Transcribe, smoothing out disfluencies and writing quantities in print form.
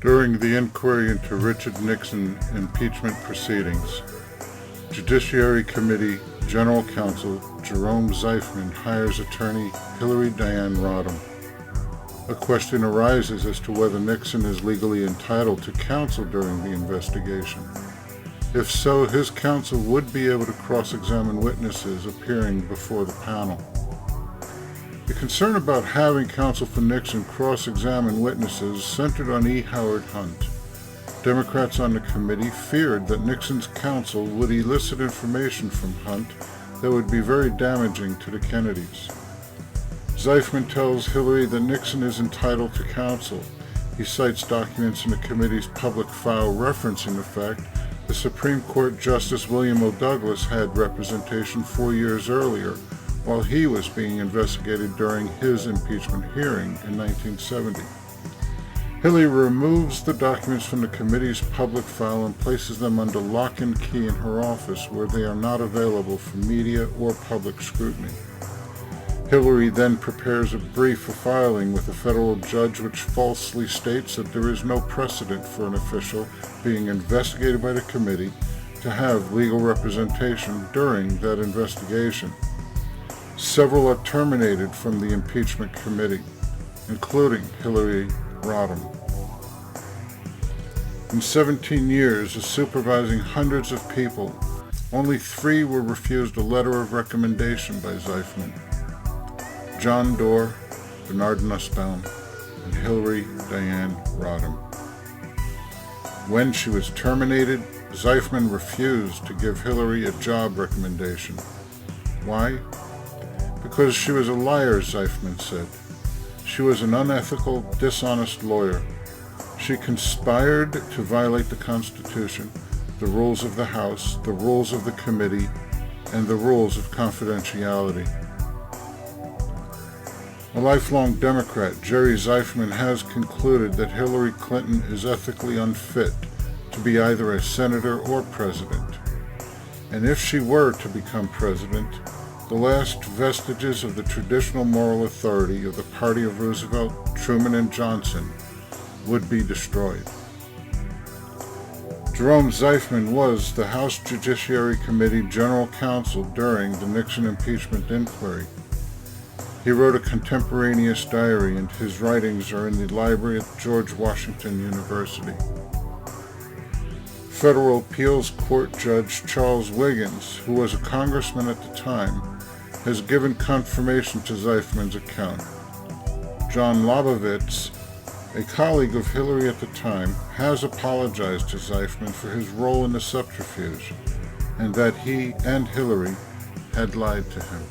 During the inquiry into Richard Nixon impeachment proceedings, Judiciary Committee General Counsel Jerome Zeifman hires attorney Hillary Diane Rodham. A question arises as to whether Nixon is legally entitled to counsel during the investigation. If so, his counsel would be able to cross-examine witnesses appearing before the panel. The concern about having counsel for Nixon cross-examine witnesses centered on E. Howard Hunt. Democrats on the committee feared that Nixon's counsel would elicit information from Hunt that would be very damaging to the Kennedys. Zeifman tells Hillary that Nixon is entitled to counsel. He cites documents in the committee's public file referencing the fact the Supreme Court Justice William O. Douglas had representation 4 years earlier, while he was being investigated during his impeachment hearing in 1970. Hillary removes the documents from the committee's public file and places them under lock and key in her office where they are not available for media or public scrutiny. Hillary then prepares a brief for filing with a federal judge which falsely states that there is no precedent for an official being investigated by the committee to have legal representation during that investigation. Several are terminated from the impeachment committee, including Hillary Rodham. In 17 years of supervising hundreds of people, only 3 were refused a letter of recommendation by Zeifman: John Doerr, Bernard Nussbaum, and Hillary Diane Rodham. When she was terminated, Zeifman refused to give Hillary a job recommendation. Why? Because she was a liar, Zeifman said. She was an unethical, dishonest lawyer. She conspired to violate the Constitution, the rules of the House, the rules of the committee, and the rules of confidentiality. A lifelong Democrat, Jerry Zeifman has concluded that Hillary Clinton is ethically unfit to be either a senator or president. And if she were to become president, the last vestiges of the traditional moral authority of the party of Roosevelt, Truman, and Johnson would be destroyed. Jerome Zeifman was the House Judiciary Committee General Counsel during the Nixon impeachment inquiry. He wrote a contemporaneous diary, and his writings are in the library at George Washington University. Federal Appeals Court Judge Charles Wiggins, who was a congressman at the time, has given confirmation to Zeifman's account. John Lobovitz, a colleague of Hillary at the time, has apologized to Zeifman for his role in the subterfuge and that he and Hillary had lied to him.